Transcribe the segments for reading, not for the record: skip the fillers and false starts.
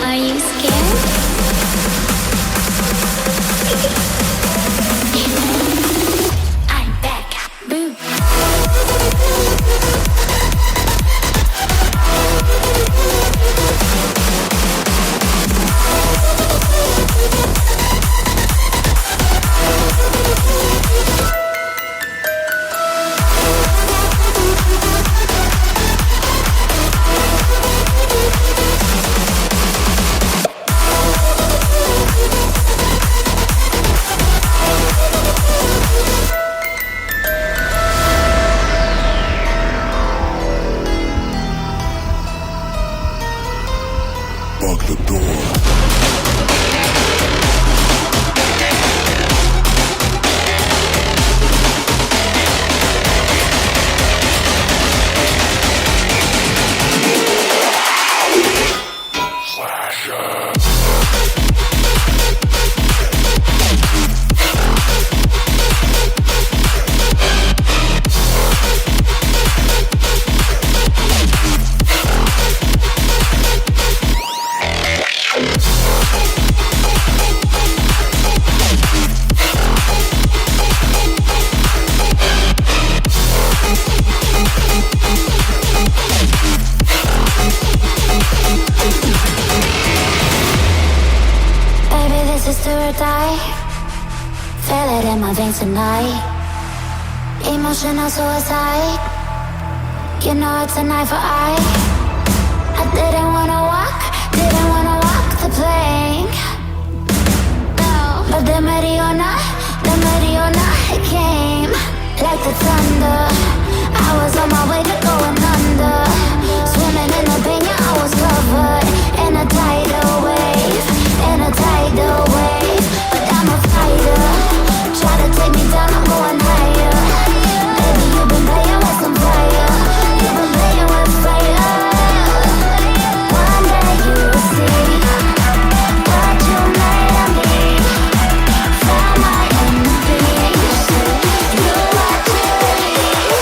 Are you scared? I'm back. Boom. Lock the door. Feel it in my veins tonight. Emotional suicide. You know it's a knife for eye. I didn't wanna walk the plank. No, but the Mariona, it came like the thunder. I was on my way to going under. Swimming in the pain, yeah, I was covered in a tidal wave, But I'm a fighter. Try to take me down, I'm going higher. Baby, you've been playing with some fire. You've been playing with fire. One day you'll see what you made of me. Found my enemies. Do what you need.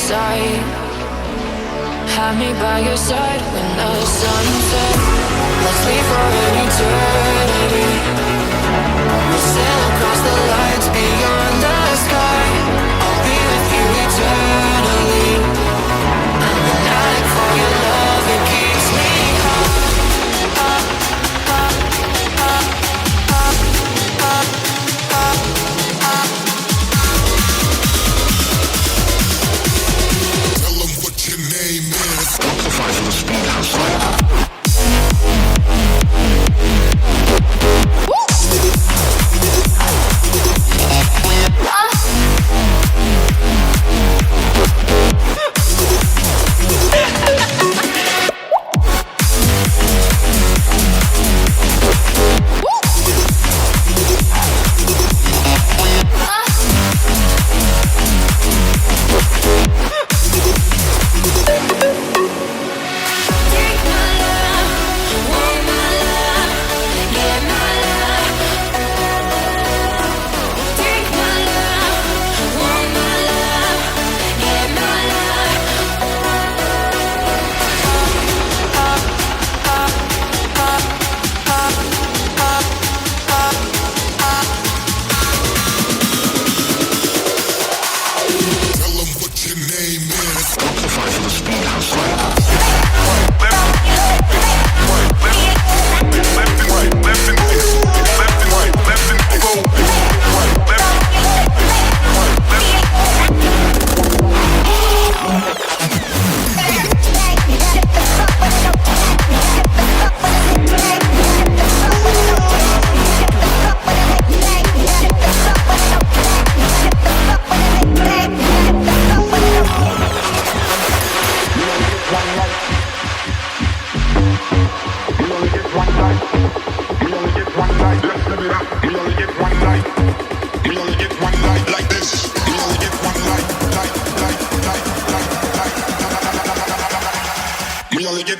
sight. Have me by your side when the sun sets. Let's leave for an eternity. We'll sail across the lights beyond the sky. I'll be with you eternally. I'm an addict for your love, it keeps me up, up, up, up, up, up, up, up. Tell them what your name is. Amplify for the speed house light.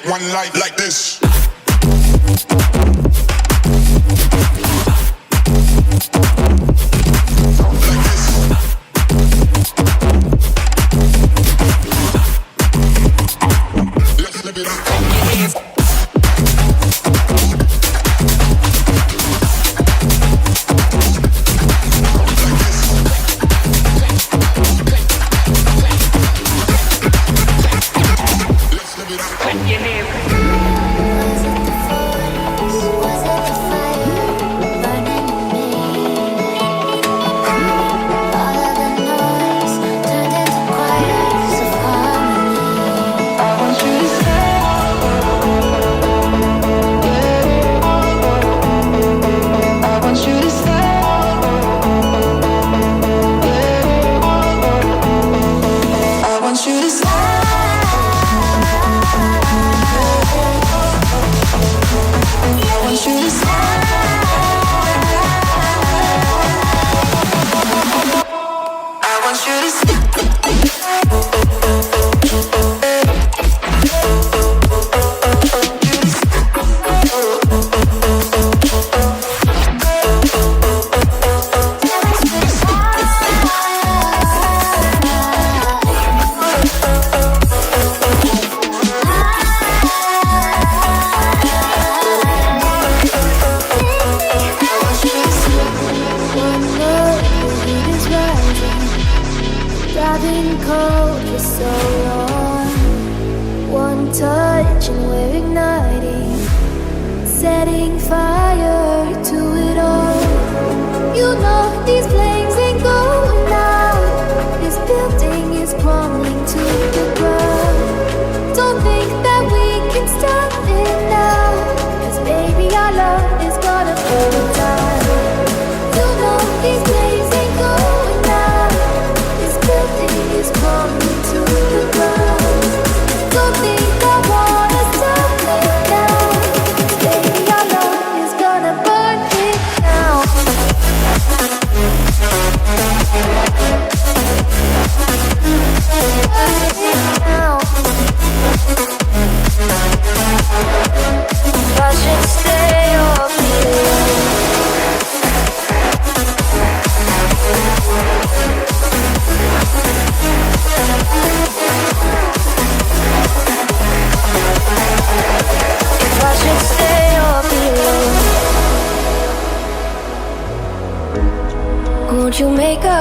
One light like this. Let's live it up.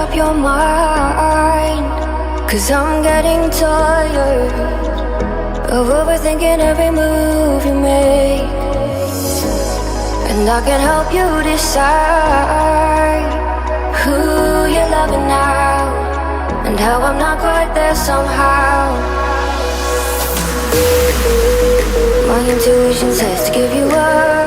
up your mind, 'cause I'm getting tired of overthinking every move you make. And I can help you decide who you're loving now, and how I'm not quite there somehow. My intuition says to give you up,